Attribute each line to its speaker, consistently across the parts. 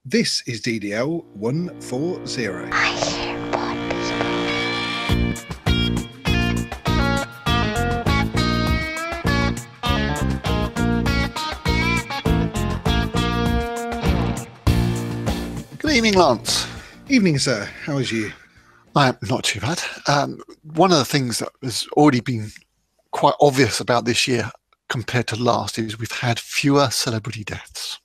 Speaker 1: This is DDL 140.
Speaker 2: Good evening, Lance.
Speaker 1: Evening, sir. How is you?
Speaker 2: I'm not too bad. One of the things that has already been quite obvious about this year compared to last is we've had fewer celebrity deaths.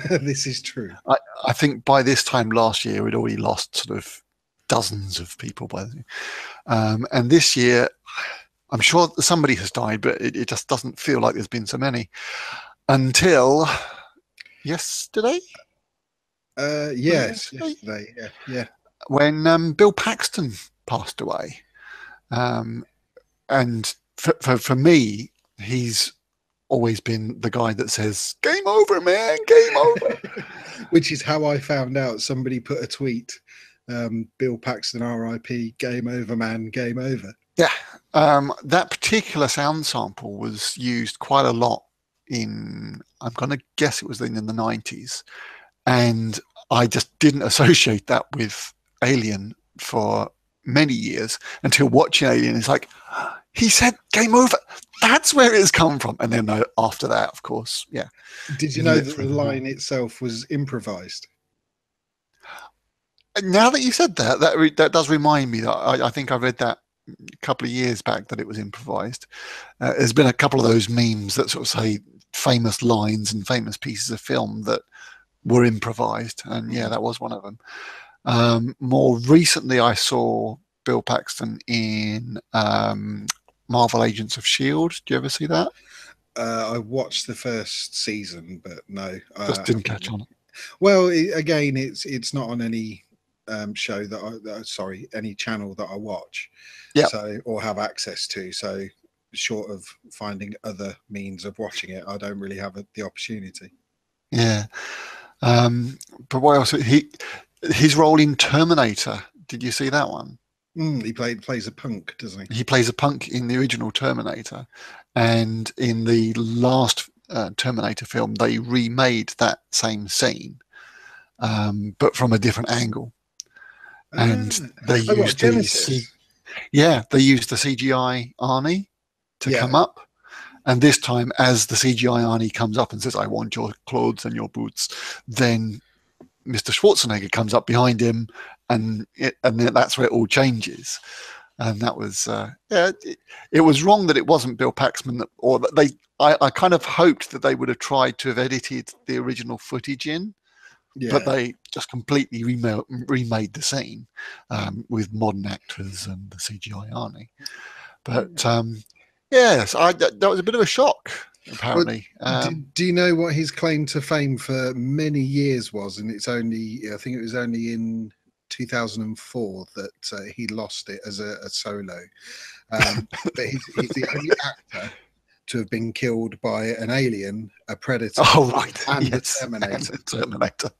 Speaker 1: This is true.
Speaker 2: I think by this time last year, we'd already lost sort of dozens of people. And this year, I'm sure somebody has died, but it just doesn't feel like there's been so many until yesterday.
Speaker 1: Yes, yesterday. Yeah.
Speaker 2: When Bill Paxton passed away. And for me, he's always been the guy that says, "Game over, man, game over."
Speaker 1: Which is how I found out. Somebody put a tweet, Bill Paxton RIP, game over, man, game over.
Speaker 2: Yeah, that particular sound sample was used quite a lot in, I'm going to guess it was in the 90s. And I just didn't associate that with Alien for many years until watching Alien. It's like, he said game over. That's where it's come from. And then after that, of course, yeah.
Speaker 1: Did you know that the line itself was improvised?
Speaker 2: Now that you said that, that does remind me that I think I read that a couple of years back that it was improvised. There's been a couple of those memes that sort of say famous lines and famous pieces of film that were improvised. And yeah, that was one of them. More recently, I saw Bill Paxton in Marvel Agents of S.H.I.E.L.D. Do you ever see that?
Speaker 1: I watched the first season, but no.
Speaker 2: Just didn't catch on.
Speaker 1: Well, again, it's not on any show that any channel that I watch, so or have access to. So short of finding other means of watching it, I don't really have the opportunity.
Speaker 2: Yeah. But what else? His role in Terminator. Did you see that one?
Speaker 1: He plays a punk, doesn't he?
Speaker 2: He plays a punk in the original Terminator, and in the last Terminator film, they remade that same scene, but from a different angle. And they used they used the CGI Arnie to come up. And this time, as the CGI Arnie comes up and says, "I want your clothes and your boots," then Mr. Schwarzenegger comes up behind him, and then that's where it all changes. And that was, it was wrong that it wasn't Bill Paxton, or that I kind of hoped that they would have tried to have edited the original footage in, but they just completely remade the scene with modern actors and the CGI Arnie. But yes, that was a bit of a shock, apparently.
Speaker 1: Well, do you know what his claim to fame for many years was? And it's only, I think it was only in 2004 that he lost it as a solo. But he's the only actor to have been killed by an alien, a predator, and a Terminator.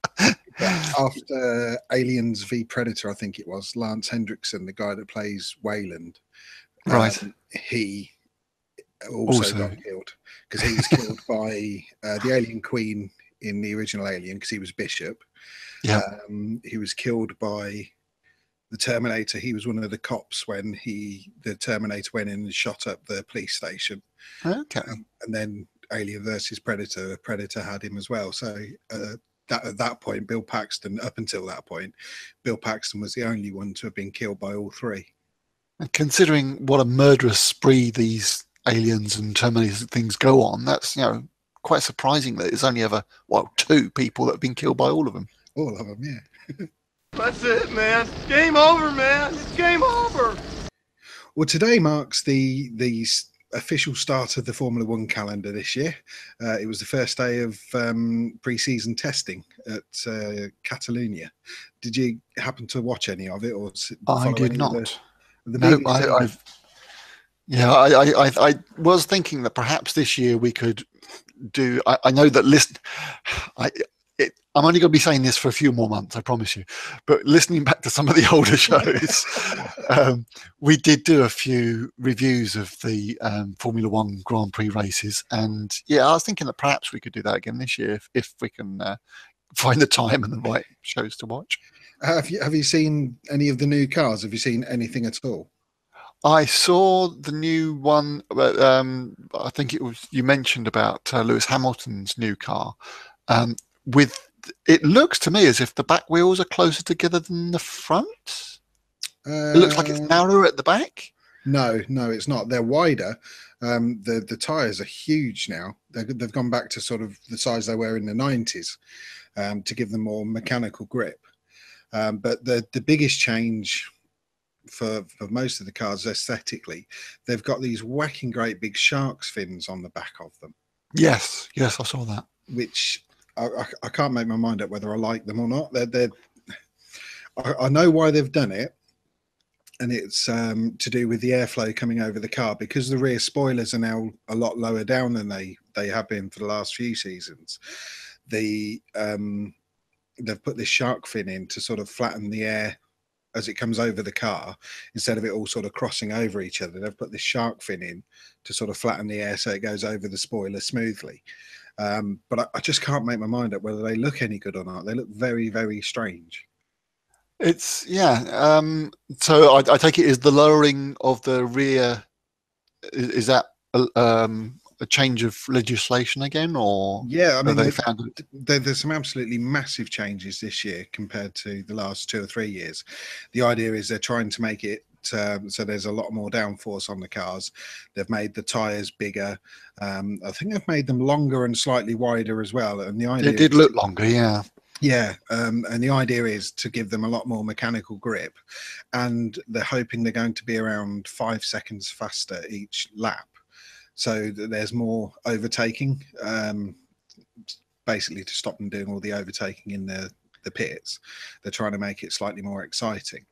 Speaker 1: After Aliens v Predator, I think it was, Lance Hendrickson, the guy that plays Wayland, he also got killed because he was killed by the Alien Queen in the original Alien because he was Bishop. He was killed by the Terminator. He was one of the cops when the Terminator went in and shot up the police station. And then Alien versus Predator, Predator had him as well. So at that point, Bill Paxton, up until that point, Bill Paxton was the only one to have been killed by all three.
Speaker 2: And considering what a murderous spree these aliens and Terminator things go on, that's quite surprising that it's only ever two people that have been killed by all of them.
Speaker 1: All of them, yeah.
Speaker 3: That's it, man. Game over, man. It's game over.
Speaker 1: Well, today marks the official start of the Formula One calendar this year. It was the first day of pre-season testing at Catalonia. Did you happen to watch any of it, or
Speaker 2: I did not? I was thinking that perhaps this year we could do. I know that I'm only going to be saying this for a few more months, I promise you. But listening back to some of the older shows, we did do a few reviews of the Formula One Grand Prix races. And yeah, I was thinking that perhaps we could do that again this year if we can find the time and the right shows to watch.
Speaker 1: Have you seen any of the new cars? Have you seen anything at all?
Speaker 2: I saw the new one. I think it was you mentioned about Lewis Hamilton's new car. With it looks to me as if the back wheels are closer together than the front. It looks like it's narrower at the back.
Speaker 1: No, it's not. They're wider. The tires are huge now. They've gone back to sort of the size they were in the 90s to give them more mechanical grip. But the biggest change for most of the cars aesthetically, they've got these whacking great big shark's fins on the back of them.
Speaker 2: Yes, I saw that.
Speaker 1: Which I can't make my mind up whether I like them or not. I know why they've done it, and it's to do with the airflow coming over the car, because the rear spoilers are now a lot lower down than they have been for the last few seasons. They've put this shark fin in to sort of flatten the air as it comes over the car, instead of it all sort of crossing over each other. They've put this shark fin in to sort of flatten the air so it goes over the spoiler smoothly. But I just can't make my mind up whether they look any good or not. They look very, very strange.
Speaker 2: It's so I take it is the lowering of the rear, is that a change of legislation again, or
Speaker 1: yeah, I mean,
Speaker 2: there's
Speaker 1: some absolutely massive changes this year compared to the last 2 or 3 years. The idea is they're trying to make it so there's a lot more downforce on the cars. They've made the tires bigger. I think they've made them longer and slightly wider as well. And the idea
Speaker 2: it did look longer, yeah.
Speaker 1: Yeah, and the idea is to give them a lot more mechanical grip, and they're hoping they're going to be around 5 seconds faster each lap, so that there's more overtaking, basically to stop them doing all the overtaking in the pits. They're trying to make it slightly more exciting.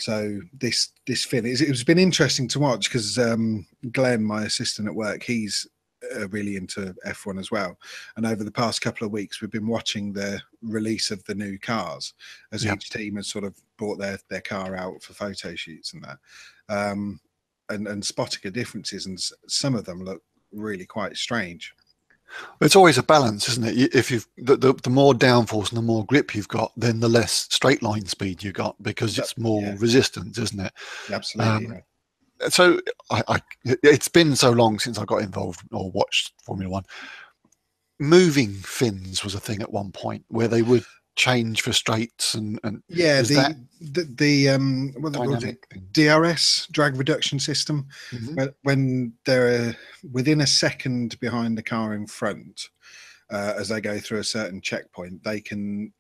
Speaker 1: So this fin, it's been interesting to watch, because Glenn, my assistant at work, he's really into F1 as well, and over the past couple of weeks we've been watching the release of the new cars as each team has sort of brought their car out for photo shoots and that, and spotting the differences, and some of them look really quite strange.
Speaker 2: It's always a balance, isn't it? If you've the more downforce and the more grip you've got, then the less straight line speed you got, because it's more resistance, isn't it?
Speaker 1: Absolutely.
Speaker 2: So it's been so long since I got involved or watched Formula One. Moving fins was a thing at one point where they would change for straights and
Speaker 1: yeah, what was it? DRS, drag reduction system.
Speaker 2: Mm-hmm.
Speaker 1: When they're within a second behind the car in front, as they go through a certain checkpoint, they can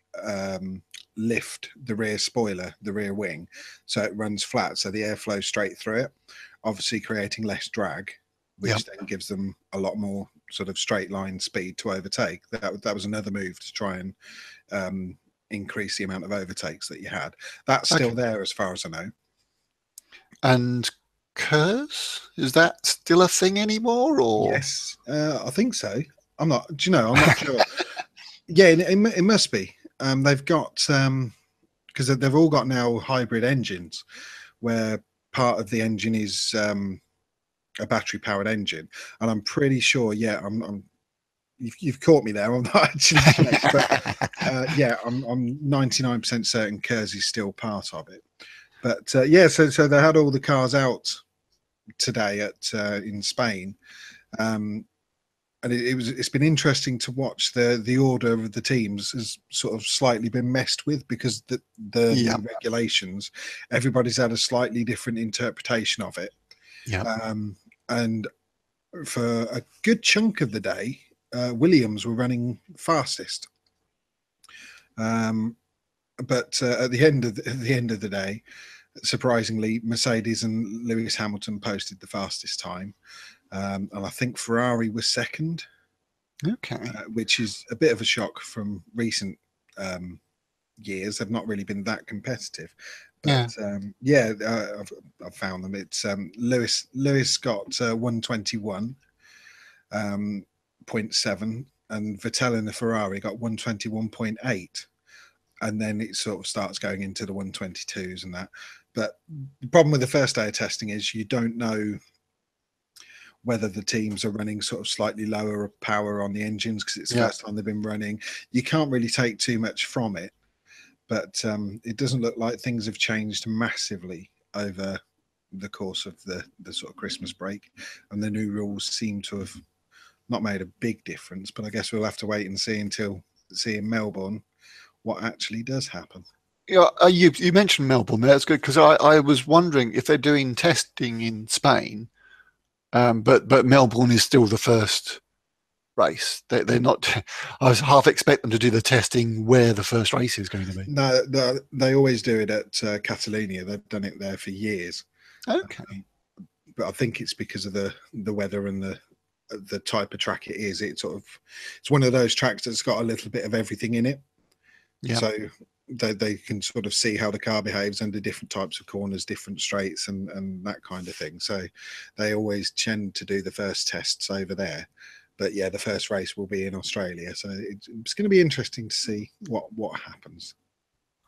Speaker 1: lift the rear spoiler, the rear wing, so it runs flat, so the air flows straight through it, obviously creating less drag, which then gives them a lot more sort of straight line speed to overtake. That was another move to try and increase the amount of overtakes that you had. That's still there as far as I know. And
Speaker 2: KERS, is that still a thing anymore? Or
Speaker 1: yes, I think so. I'm not. Do you know? I'm not sure. Yeah, it must be. They've got because they've all got now hybrid engines, where part of the engine is a battery-powered engine, and I'm pretty sure. Yeah, you've caught me there. I'm not actually checked, but yeah, I'm 99% certain KERS is still part of it. But yeah, so they had all the cars out today in Spain. And it's been interesting to watch the order of the teams has sort of slightly been messed with, because the regulations, everybody's had a slightly different interpretation of it.
Speaker 2: Yeah.
Speaker 1: And for a good chunk of the day, Williams were running fastest. But at the end of the day, surprisingly, Mercedes and Lewis Hamilton posted the fastest time. And I think Ferrari was second, which is a bit of a shock from recent years. They've not really been that competitive, but I've found them. It's Lewis got 121.7, and Vettel in the Ferrari got 121.8, and then it sort of starts going into the 122s and that. But the problem with the first day of testing is you don't know whether the teams are running sort of slightly lower power on the engines because it's the
Speaker 2: Yeah.
Speaker 1: first time they've been running. You can't really take too much from it, but it doesn't look like things have changed massively over the course of the sort of Christmas break, and the new rules seem to have not made a big difference. But I guess we'll have to wait and see in Melbourne what actually does happen.
Speaker 2: Yeah, you mentioned Melbourne. That's good because I was wondering if they're doing testing in Spain, but Melbourne is still the first race. They're not. I was half expect them to do the testing where the first race is going to be.
Speaker 1: No, they always do it at Catalonia. They've done it there for years.
Speaker 2: Okay.
Speaker 1: But I think it's because of the weather and the type of track it is. It's one of those tracks that's got a little bit of everything in it.
Speaker 2: Yeah.
Speaker 1: So they can sort of see how the car behaves under different types of corners, different straights, and that kind of thing. So they always tend to do the first tests over there. But yeah, the first race will be in Australia. So it's going to be interesting to see what happens.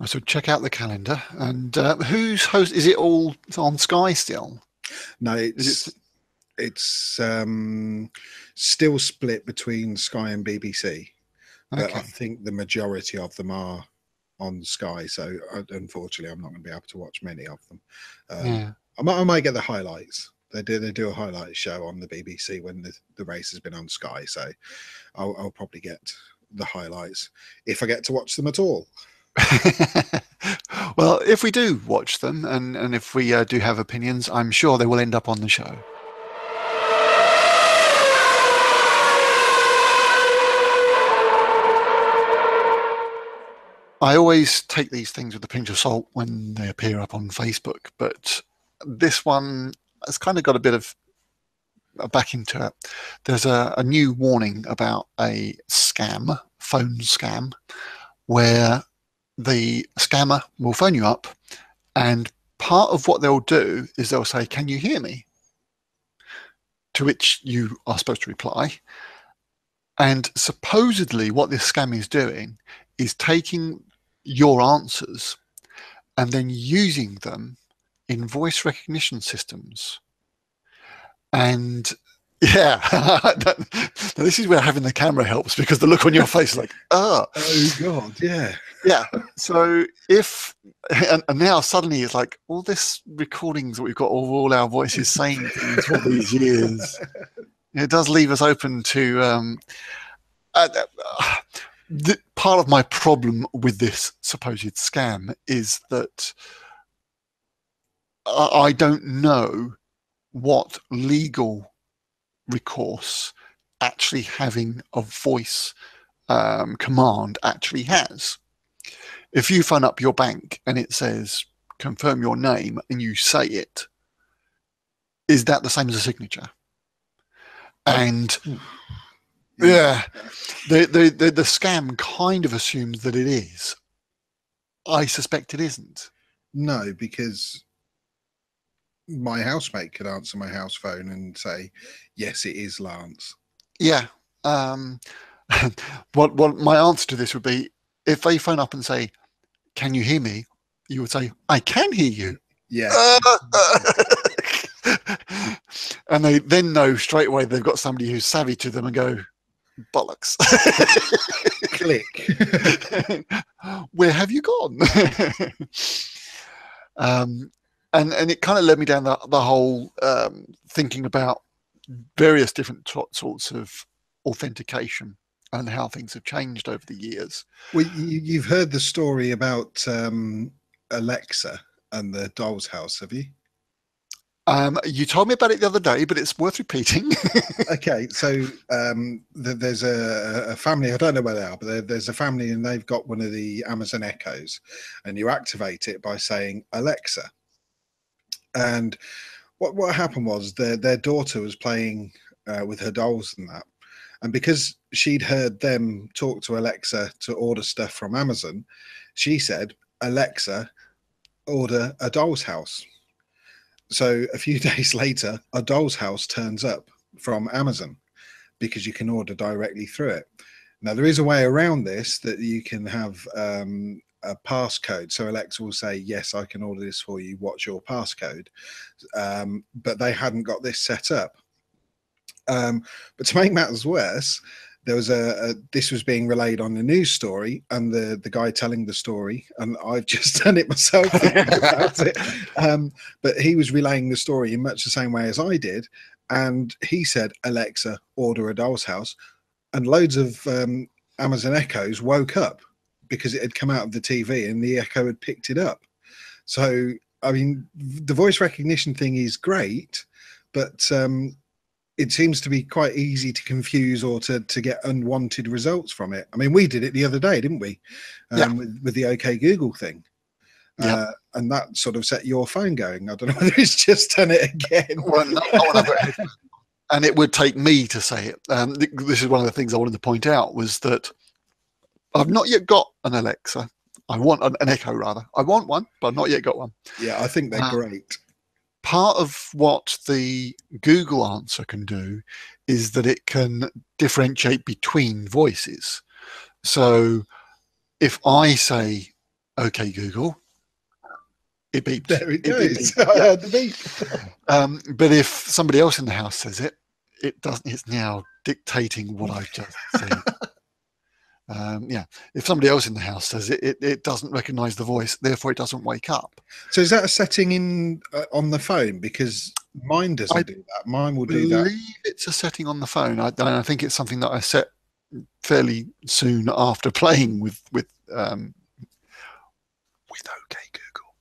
Speaker 2: So check out the calendar. And who's host? Is it all on Sky still?
Speaker 1: No, it's still split between Sky and BBC. But
Speaker 2: Okay.
Speaker 1: I think the majority of them are on Sky. So unfortunately, I'm not going to be able to watch many of them.
Speaker 2: Yeah.
Speaker 1: I might get the highlights. They do a highlight show on the BBC when the race has been on Sky. So I'll probably get the highlights if I get to watch them at all.
Speaker 2: Well, if we do watch them and if we do have opinions, I'm sure they will end up on the show. I always take these things with a pinch of salt when they appear up on Facebook, but this one has kind of got a bit of a back into it. There's a new warning about a scam, phone scam, where the scammer will phone you up, and part of what they'll do is they'll say, "Can you hear me?" To which you are supposed to reply. And supposedly what this scam is doing is taking your answers and then using them in voice recognition systems. And yeah, this is where having the camera helps, because the look on your face is like, oh
Speaker 1: God, yeah.
Speaker 2: Yeah. So and now suddenly it's like all this recordings that we've got of all our voices saying things for these years. It does leave us open to part of my problem with this supposed scam is that I don't know what legal recourse actually having a voice command actually has. If you phone up your bank and it says confirm your name and you say it, is that the same as a signature? And yeah, the scam kind of assumes that it is. I suspect it isn't. No,
Speaker 1: because my housemate could answer my house phone and say, yes, it is Lance.
Speaker 2: Yeah. What my answer to this would be, if they phone up and say, can you hear me? You would say, I can hear you.
Speaker 1: Yeah.
Speaker 2: And they then know straight away they've got somebody who's savvy to them and go, bollocks.
Speaker 1: Click.
Speaker 2: Where have you gone? And it kind of led me down the whole thinking about various different sorts of authentication and how things have changed over the years.
Speaker 1: Well, you've heard the story about Alexa and the doll's house, have you?
Speaker 2: You told me about it the other day, but it's worth repeating.
Speaker 1: Okay, so there's a family, I don't know where they are, but there's a family and they've got one of the Amazon Echoes, and you activate it by saying Alexa. And what happened was their daughter was playing with her dolls and that. And because she'd heard them talk to Alexa to order stuff from Amazon, she said, Alexa, order a doll's house. So a few days later, a doll's house turns up from Amazon because you can order directly through it. Now, there is a way around this, that you can have a passcode. So Alexa will say, yes, I can order this for you. What's your passcode? But they hadn't got this set up. But to make matters worse, there was this was being relayed on the news story, and the guy telling the story, and I've just done it myself thinking about it. But he was relaying the story in much the same way as I did, and he said, "Alexa, order a Doll's House," and loads of Amazon Echoes woke up because it had come out of the TV and the Echo had picked it up. So, I mean, the voice recognition thing is great, but it seems to be quite easy to confuse or to get unwanted results from it. I mean, we did it the other day, didn't we? With the OK Google thing. And that sort of set your phone going. I don't know whether it's just done it again.
Speaker 2: Well, no, and it would take me to say it. This is one of the things I wanted to point out, was that I've not yet got an Alexa. I want an Echo, rather. I want one, but I've not yet got one.
Speaker 1: Yeah, I think they're great.
Speaker 2: Part of what the Google answer can do is that it can differentiate between voices. So if I say, "OK, Google," it beeps.
Speaker 1: There it goes.
Speaker 2: Yeah.
Speaker 1: The beep.
Speaker 2: But if somebody else in the house says it, it doesn't. It's now dictating what I've just said. If somebody else in the house says it, it doesn't recognize the voice, therefore it doesn't wake up.
Speaker 1: So is that a setting in on the phone? Because mine doesn't do that. Mine will do that. I
Speaker 2: believe it's a setting on the phone. I think it's something that I set fairly soon after playing with OK Google.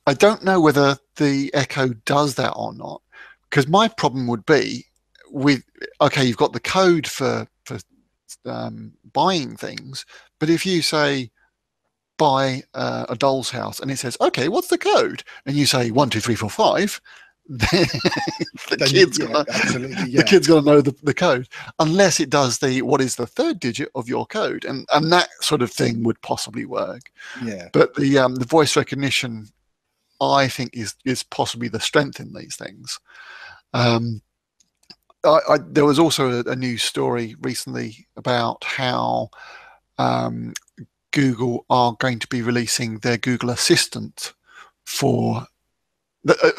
Speaker 2: I don't know whether the Echo does that or not, because my problem would be with, okay, you've got the code for buying things, but if you say buy a Doll's House and it says, "Okay, what's the code?" and you say 1 2 3 4 5, then the kid's gonna know the code, unless it does the what is the third digit of your code, and that sort of thing would possibly work. But the voice recognition, I think, is possibly the strength in these things. There was also a news story recently about how Google are going to be releasing their Google Assistant for.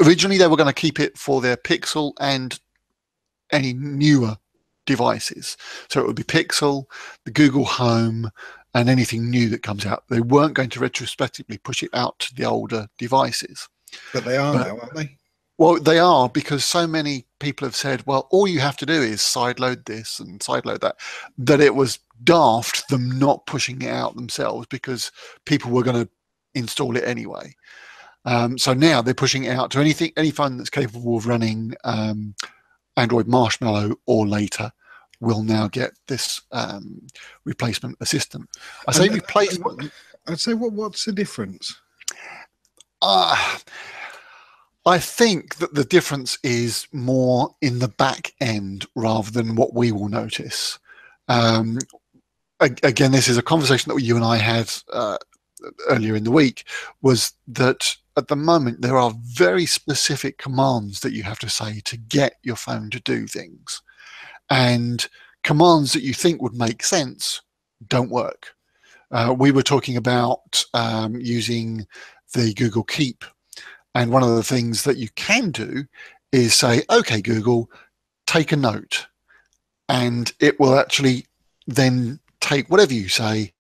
Speaker 2: Originally, they were going to keep it for their Pixel and any newer devices. So it would be Pixel, the Google Home, and anything new that comes out. They weren't going to retrospectively push it out to the older devices.
Speaker 1: But they are now, aren't they?
Speaker 2: Well, they are, because so many people have said, well, all you have to do is sideload this and sideload that, that it was daft them not pushing it out themselves because people were going to install it anyway. So now they're pushing it out to any phone that's capable of running Android Marshmallow or later will now get this replacement assistant. I say replacement.
Speaker 1: I'd say, what's the difference?
Speaker 2: I think that the difference is more in the back end rather than what we will notice. Again, this is a conversation that you and I had earlier in the week, was that at the moment there are very specific commands that you have to say to get your phone to do things. And commands that you think would make sense don't work. We were talking about using the Google Keep. And one of the things that you can do is say, "Okay, Google, take a note." And it will actually then take whatever you say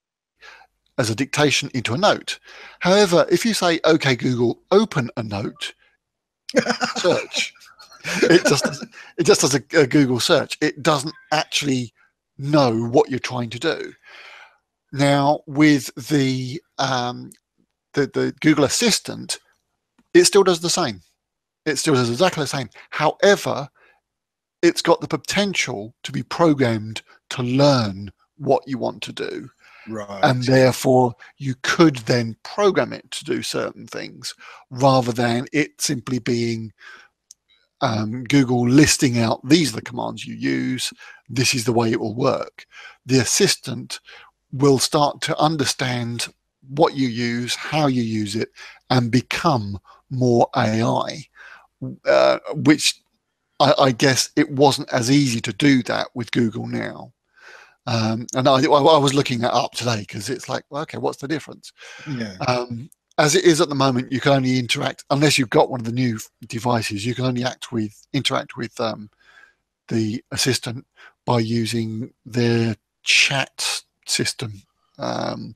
Speaker 2: as a dictation into a note. However, if you say, "Okay, Google, open a note," search, it just does a Google search. It doesn't actually know what you're trying to do. Now, with the Google Assistant, it still does the same. It still does exactly the same. However, it's got the potential to be programmed to learn what you want to do.
Speaker 1: Right.
Speaker 2: And therefore, you could then program it to do certain things rather than it simply being Google listing out, "These are the commands you use. This is the way it will work." The assistant will start to understand what you use, how you use it, and become more AI, which I guess it wasn't as easy to do that with Google now. And I was looking that up today because it's like, well, okay, what's the difference?
Speaker 1: Yeah.
Speaker 2: as it is at the moment, you can only interact, unless you've got one of the new devices, you can only interact with the assistant by using their chat system. And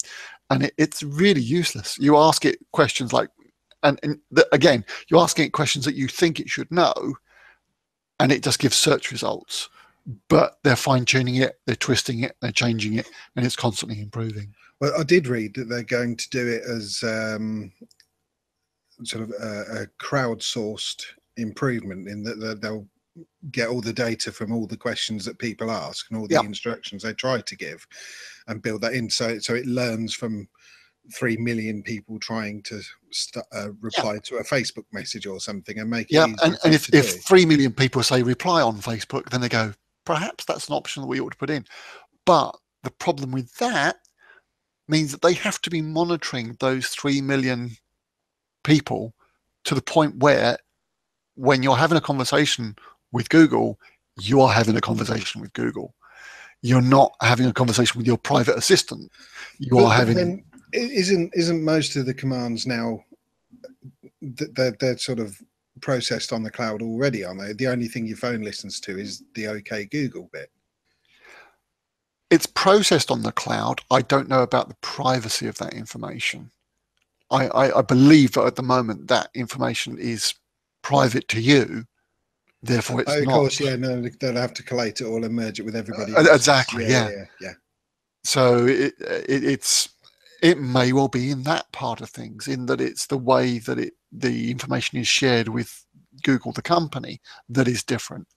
Speaker 2: it's really useless. You ask it questions like, again, you're asking it questions that you think it should know, and it just gives search results. But they're fine-tuning it, they're twisting it, they're changing it, and it's constantly improving.
Speaker 1: Well, I did read that they're going to do it as sort of a crowdsourced improvement, in that they'll get all the data from all the questions that people ask and all the instructions they try to give, and build that in, so it learns from 3 million people trying to reply to a Facebook message or something, and make it easier.
Speaker 2: And if 3 million people say reply on Facebook, then they go, perhaps that's an option that we ought to put in. But the problem with that means that they have to be monitoring those 3 million people to the point where, when you're having a conversation with Google, you are having a conversation with Google. You're not having a conversation with your private assistant.
Speaker 1: Then isn't most of the commands now, they're sort of processed on the cloud already, aren't they? The only thing your phone listens to is the OK Google bit.
Speaker 2: It's processed on the cloud. I don't know about the privacy of that information. I believe that at the moment that information is private to you. Therefore, it's not. Of
Speaker 1: course, no, they'll have to collate it all and merge it with everybody.
Speaker 2: Exactly, yeah. So it may well be in that part of things, in that it's the way that the information is shared with Google, the company, that is different.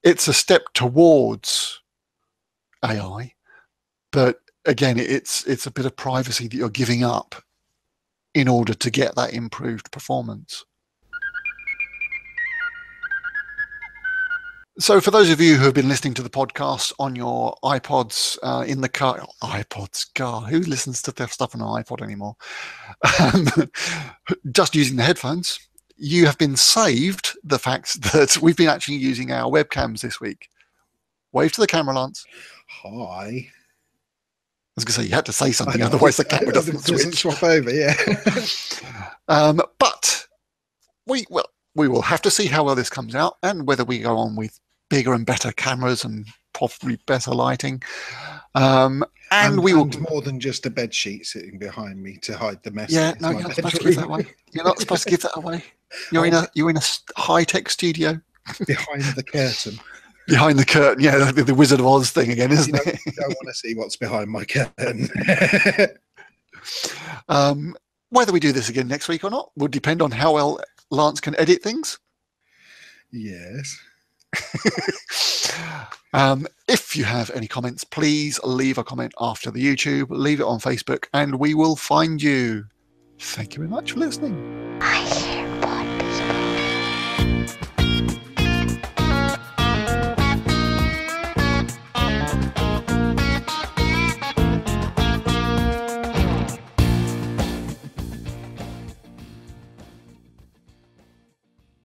Speaker 2: It's a step towards AI, but again, it's a bit of privacy that you're giving up in order to get that improved performance. So for those of you who have been listening to the podcast on your iPods in the car, God, who listens to their stuff on an iPod anymore? Just using the headphones, you have been saved the fact that we've been actually using our webcams this week. Wave to the camera, Lance.
Speaker 1: Hi.
Speaker 2: I was going to say, you had to say something, otherwise the camera doesn't
Speaker 1: swap over, yeah.
Speaker 2: But we will have to see how well this comes out, and whether we go on with bigger and better cameras and probably better lighting. And we will
Speaker 1: more than just a bed sheet sitting behind me to hide the mess.
Speaker 2: Yeah, no, you're not supposed to give that away. You're not supposed to give that away. You're in a high-tech studio
Speaker 1: behind the curtain.
Speaker 2: Behind the curtain, yeah, the Wizard of Oz thing again, isn't it?
Speaker 1: You don't want to see what's behind my curtain.
Speaker 2: Whether we do this again next week or not will depend on how well Lance can edit things.
Speaker 1: Yes.
Speaker 2: If you have any comments, please leave a comment after the YouTube, leave it on Facebook, and we will find you. Thank you very much for listening.
Speaker 4: I hear